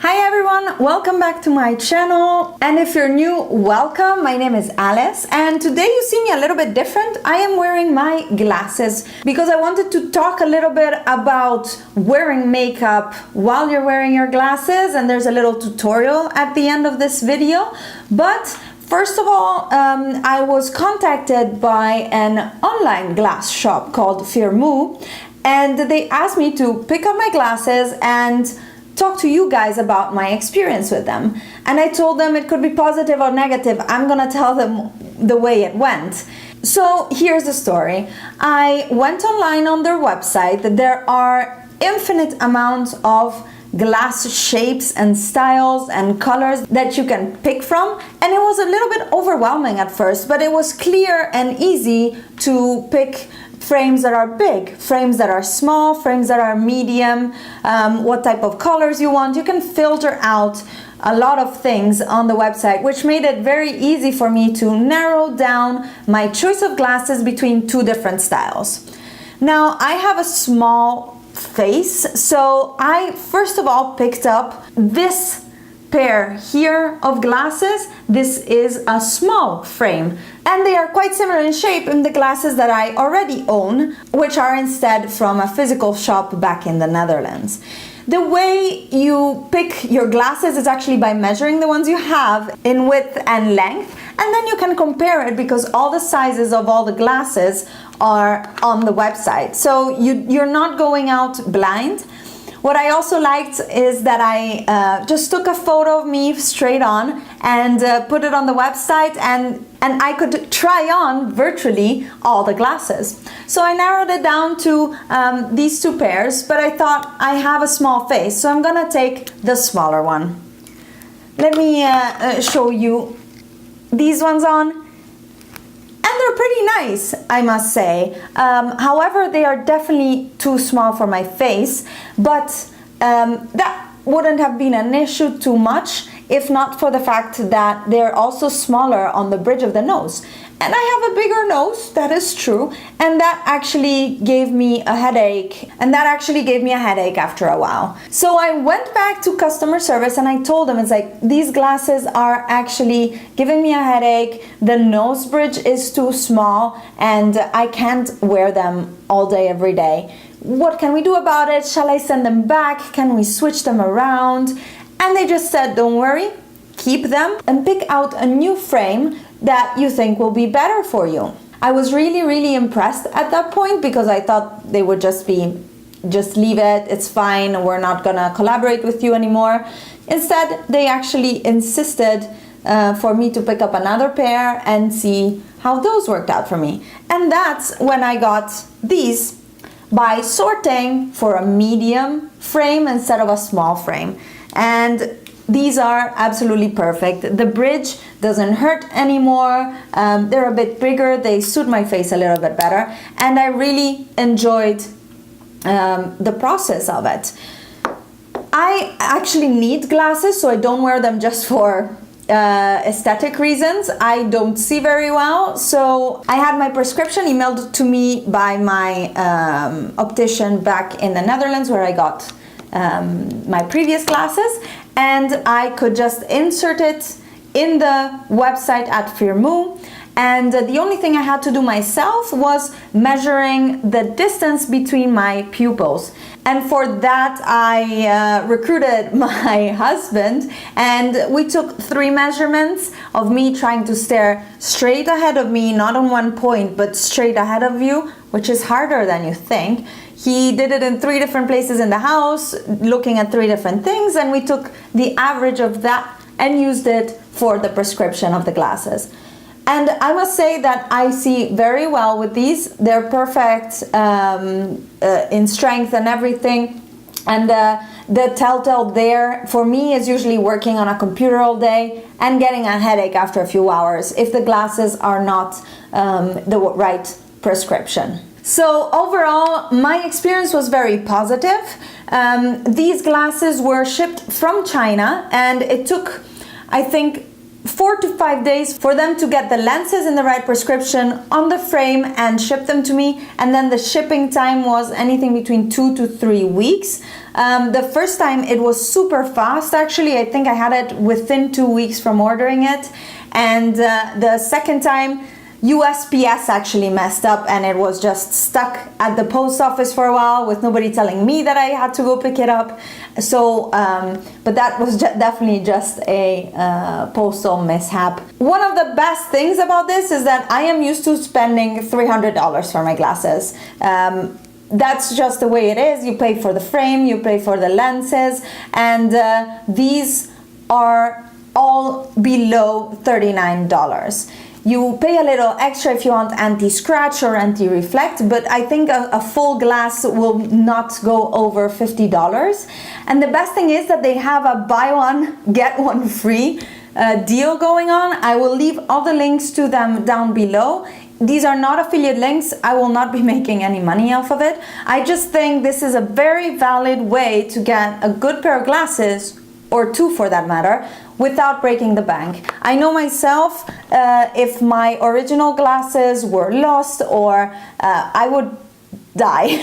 Hi everyone, welcome back to my channel, and if you're new, welcome. My name is Alice, and today you see me a little bit different. I am wearing my glasses because I wanted to talk a little bit about wearing makeup while you're wearing your glasses, and there's a little tutorial at the end of this video. But first of all, I was contacted by an online glass shop called Firmoo, and they asked me to pick up my glasses and talk to you guys about my experience with them. And I told them it could be positive or negative. I'm gonna tell them the way it went. So here's the story. I went online on their website. There are infinite amounts of glass shapes and styles and colors that you can pick from, and it was a little bit overwhelming at first, but it was clear and easy to pick frames that are big, frames that are small, frames that are medium, what type of colors you want. You can filter out a lot of things on the website, which made it very easy for me to narrow down my choice of glasses between two different styles. Now, I have a small face, so I first of all picked up this pair here of glasses. This is a small frame, and they are quite similar in shape in the glasses that I already own, which are instead from a physical shop back in the Netherlands. The way you pick your glasses is actually by measuring the ones you have in width and length, and then you can compare it because all the sizes of all the glasses are on the website. So you're not going out blind. What I also liked is that I just took a photo of me straight on and put it on the website, and I could try on virtually all the glasses. So I narrowed it down to these two pairs, but I thought I have a small face, so I'm gonna take the smaller one. Let me show you these ones on. And they're pretty nice, I must say. However, they are definitely too small for my face, but that wouldn't have been an issue too much if not for the fact that they're also smaller on the bridge of the nose. And I have a bigger nose, that is true, and that actually gave me a headache, after a while. So I went back to customer service and I told them, it's like, these glasses are actually giving me a headache, the nose bridge is too small, and I can't wear them all day, every day. What can we do about it? Shall I send them back? Can we switch them around? And they just said, don't worry, keep them and pick out a new frame that you think will be better for you. I was really impressed at that point because I thought they would just leave it, it's fine, we're not gonna collaborate with you anymore. Instead, they actually insisted for me to pick up another pair and see how those worked out for me. And that's when I got these by sorting for a medium frame instead of a small frame. And these are absolutely perfect. The bridge doesn't hurt anymore. They're a bit bigger. They suit my face a little bit better. And I really enjoyed the process of it. I actually need glasses, so I don't wear them just for aesthetic reasons. I don't see very well, so I had my prescription emailed to me by my optician back in the Netherlands, where I got my previous glasses, and I could just insert it in the website at Firmoo. And the only thing I had to do myself was measuring the distance between my pupils. And for that, I recruited my husband, and we took 3 measurements of me trying to stare straight ahead of me, not on one point, but straight ahead of you, which is harder than you think. He did it in 3 different places in the house, looking at 3 different things, and we took the average of that and used it for the prescription of the glasses. And I must say that I see very well with these. They're perfect in strength and everything. And the telltale there for me is usually working on a computer all day and getting a headache after a few hours if the glasses are not the right prescription. So overall, my experience was very positive. These glasses were shipped from China, and it took, I think, 4 to 5 days for them to get the lenses in the right prescription on the frame and ship them to me, and then the shipping time was anything between 2 to 3 weeks. The first time it was super fast, actually. I think I had it within 2 weeks from ordering it, and the second time USPS actually messed up and it was just stuck at the post office for a while with nobody telling me that I had to go pick it up. So, but that was definitely just a postal mishap. One of the best things about this is that I am used to spending $300 for my glasses. That's just the way it is. You pay for the frame, you pay for the lenses, and these are all below $39. You pay a little extra if you want anti-scratch or anti-reflect, but I think a full glass will not go over $50. And the best thing is that they have a buy one, get one free deal going on. I will leave all the links to them down below. These are not affiliate links. I will not be making any money off of it. I just think this is a very valid way to get a good pair of glasses, or two for that matter, without breaking the bank. I know myself, if my original glasses were lost, or I would die.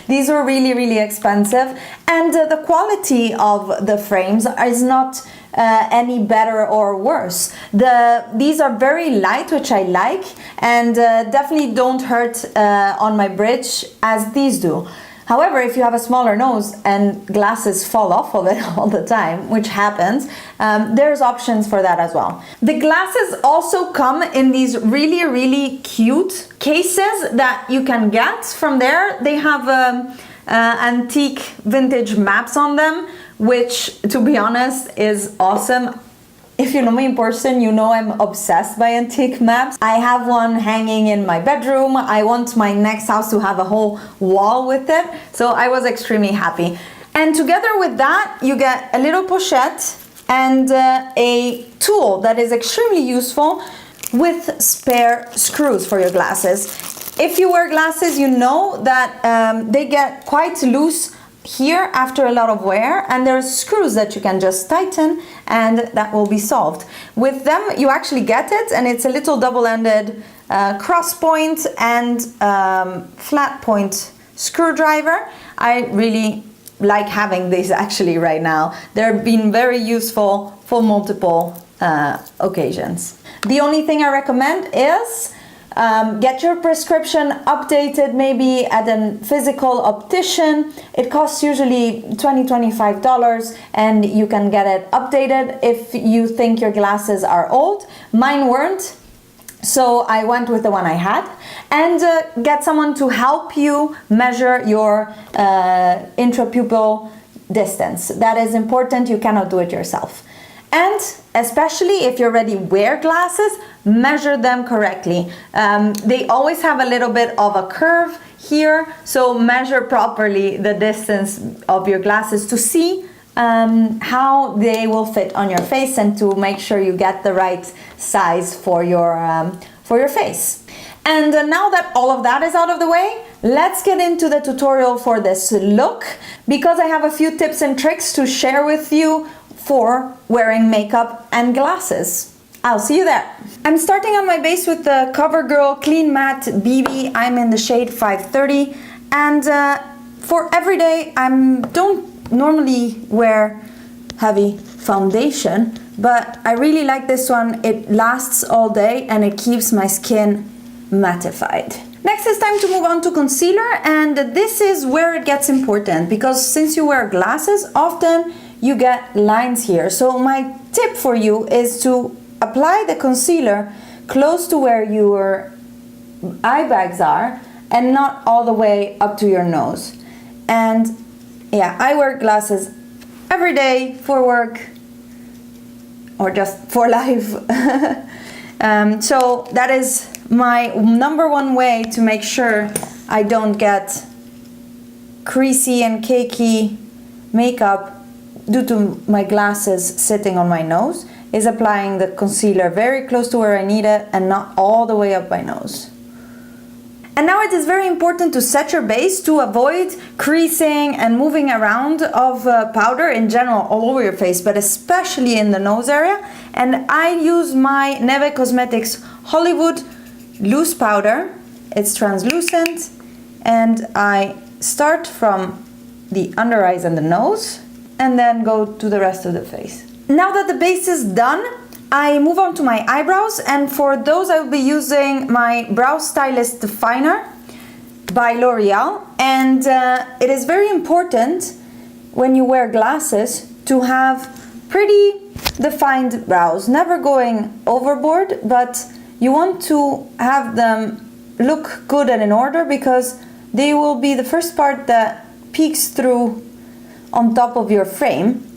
These were really, really expensive, and the quality of the frames is not any better or worse. These are very light, which I like, and definitely don't hurt on my bridge as these do. However, if you have a smaller nose and glasses fall off of it all the time, which happens, there's options for that as well. The glasses also come in these really, really cute cases that you can get from there. They have antique vintage maps on them, which, to be honest, is awesome. If you know me in person, you know I'm obsessed by antique maps. I have one hanging in my bedroom. I want my next house to have a whole wall with it. So I was extremely happy. And together with that, you get a little pochette and a tool that is extremely useful with spare screws for your glasses. If you wear glasses, you know that they get quite loose here after a lot of wear, and there's screws that you can just tighten and that will be solved. With them you actually get it, and it's a little double-ended cross point and flat point screwdriver. I really like having these actually right now. They're been very useful for multiple occasions. The only thing I recommend is get your prescription updated maybe at a physical optician. It costs usually $20–25 and you can get it updated if you think your glasses are old. Mine weren't, so I went with the one I had. And get someone to help you measure your intrapupil distance. That is important. You cannot do it yourself. And especially if you already wear glasses, measure them correctly. They always have a little bit of a curve here, so measure properly the distance of your glasses to see how they will fit on your face and to make sure you get the right size for your face. And now that all of that is out of the way, let's get into the tutorial for this look, because I have a few tips and tricks to share with you for wearing makeup and glasses. I'll see you there. I'm starting on my base with the CoverGirl Clean Matte BB. I'm in the shade 530, and for everyday I don't normally wear heavy foundation, but I really like this one. It lasts all day and it keeps my skin mattified. Next, it's time to move on to concealer, and this is where it gets important, because since you wear glasses, often you get lines here. So my tip for you is to apply the concealer close to where your eye bags are and not all the way up to your nose. And yeah, I wear glasses every day for work or just for life. So that is my number one way to make sure I don't get creasy and cakey makeup due to my glasses sitting on my nose, is applying the concealer very close to where I need it and not all the way up my nose. And now it is very important to set your base to avoid creasing and moving around of powder in general all over your face, but especially in the nose area. And I use my Neve Cosmetics Hollywood loose powder. It's translucent, and I start from the under eyes and the nose and then go to the rest of the face. Now that the base is done, I move on to my eyebrows, and for those I will be using my Brow Stylist Definer by L'Oreal. And it is very important when you wear glasses to have pretty defined brows, never going overboard, but you want to have them look good and in order, because they will be the first part that peeks through on top of your frame.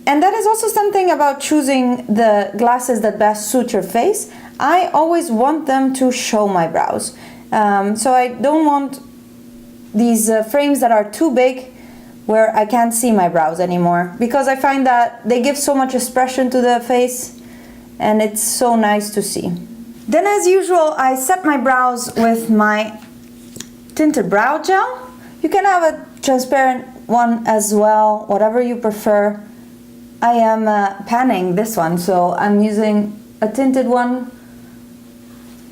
And that is also something about choosing the glasses that best suit your face. I always want them to show my brows. So I don't want these frames that are too big where I can't see my brows anymore, because I find that they give so much expression to the face and it's so nice to see. Then, as usual, I set my brows with my tinted brow gel. You can have a transparent one as well, whatever you prefer. I am panning this one, so I'm using a tinted one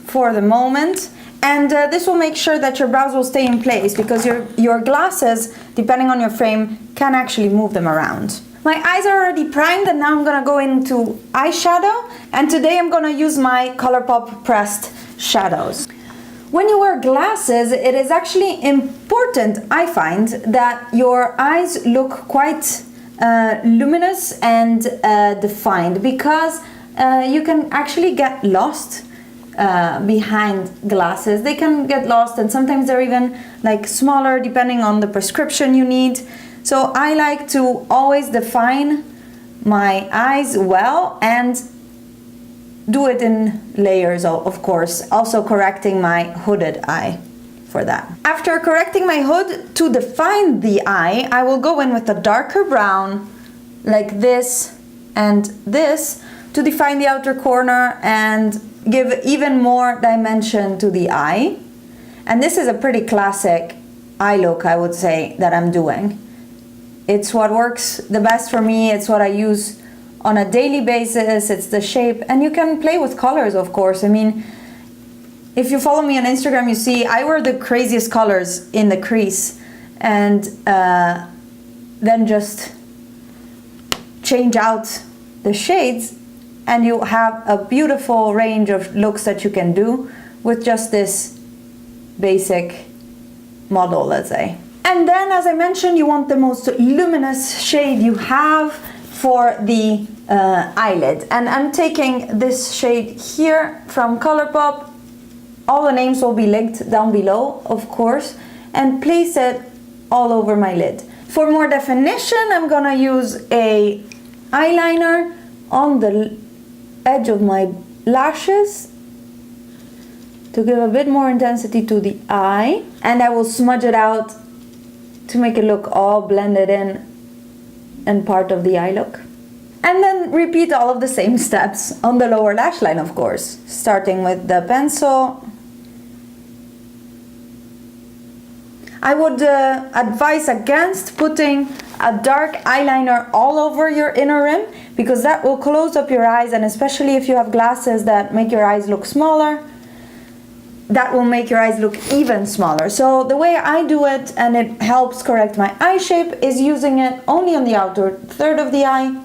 for the moment. And this will make sure that your brows will stay in place, because your glasses, depending on your frame, can actually move them around. My eyes are already primed, and now I'm gonna go into eyeshadow. And today I'm gonna use my ColourPop pressed shadows. When you wear glasses, it is actually important, I find, that your eyes look quite luminous and defined, because you can actually get lost behind glasses. They can get lost, and sometimes they're even like smaller depending on the prescription you need. So I like to always define my eyes well and do it in layers, of course, also correcting my hooded eye for that. After correcting my hood to define the eye, I will go in with a darker brown like this and this to define the outer corner and give even more dimension to the eye. And this is a pretty classic eye look, I would say, that I'm doing. It's what works the best for me. It's what I use on a daily basis. It's the shape, and you can play with colors, of course. I mean, if you follow me on Instagram, you see I wear the craziest colors in the crease, and then just change out the shades, and you have a beautiful range of looks that you can do with just this basic model, let's say. And then, as I mentioned, you want the most luminous shade you have for the eyelid. And I'm taking this shade here from ColourPop. All the names will be linked down below, of course, and place it all over my lid. For more definition, I'm gonna use a eyeliner on the edge of my lashes to give a bit more intensity to the eye, and I will smudge it out to make it look all blended in and part of the eye look. And then repeat all of the same steps on the lower lash line, of course, starting with the pencil. I would advise against putting a dark eyeliner all over your inner rim, because that will close up your eyes, and especially if you have glasses that make your eyes look smaller, that will make your eyes look even smaller. So the way I do it, and it helps correct my eye shape, is using it only on the outer third of the eye,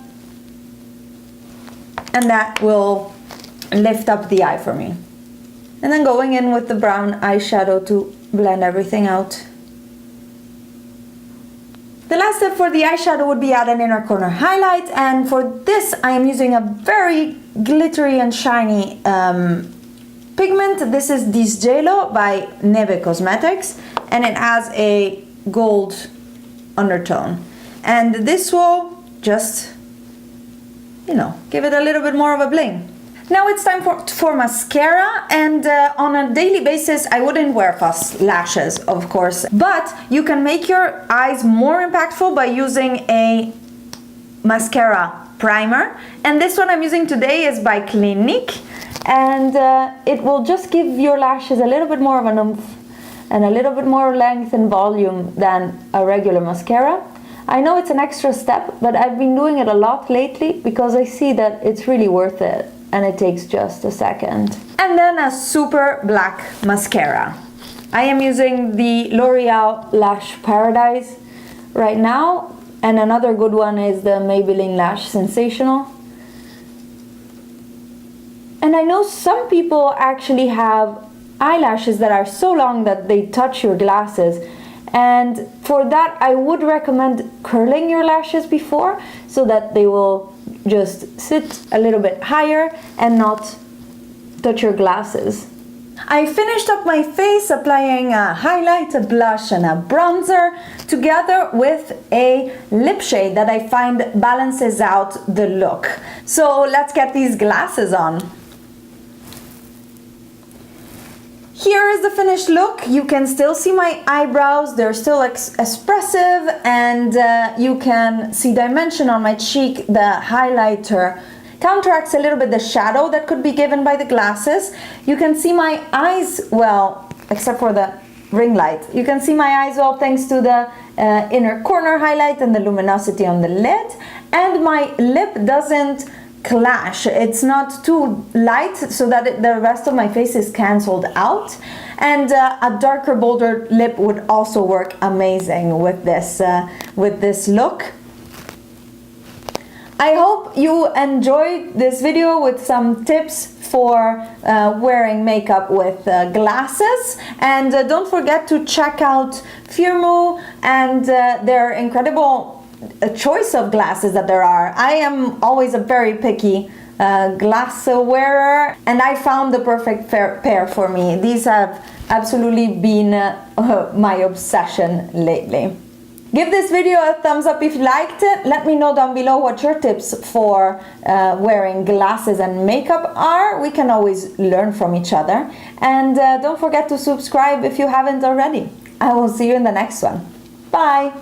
and that will lift up the eye for me. And then going in with the brown eyeshadow to blend everything out. The last step for the eyeshadow would be add an inner corner highlight, and for this I am using a very glittery and shiny pigment. This is Disgelo by Neve Cosmetics, and it has a gold undertone. And this will just, you know, give it a little bit more of a bling. Now it's time for mascara, and on a daily basis I wouldn't wear false lashes, of course, but you can make your eyes more impactful by using a mascara primer. And this one I'm using today is by Clinique, and it will just give your lashes a little bit more of an oomph and a little bit more length and volume than a regular mascara. I know it's an extra step, but I've been doing it a lot lately because I see that it's really worth it, and it takes just a second. And then a super black mascara. I am using the L'Oreal Lash Paradise right now, and another good one is the Maybelline Lash Sensational. And I know some people actually have eyelashes that are so long that they touch your glasses, and for that I would recommend curling your lashes before, so that they will just sit a little bit higher and not touch your glasses. I finished up my face applying a highlight, a blush and a bronzer, together with a lip shade that I find balances out the look. So let's get these glasses on. Here is the finished look. You can still see my eyebrows, they're still expressive, and you can see dimension on my cheek. The highlighter counteracts a little bit the shadow that could be given by the glasses. You can see my eyes well, except for the ring light. You can see my eyes well thanks to the inner corner highlight and the luminosity on the lid, and my lip doesn't clash. It's not too light so that the rest of my face is cancelled out, and a darker, bolder lip would also work amazing with this look. I hope you enjoyed this video with some tips for wearing makeup with glasses, and don't forget to check out Firmoo and their incredible choice of glasses that there are. I am always a very picky glass wearer, and I found the perfect pair for me. These have absolutely been my obsession lately. Give this video a thumbs up if you liked it. Let me know down below what your tips for wearing glasses and makeup are. We can always learn from each other. And don't forget to subscribe if you haven't already. I will see you in the next one. Bye!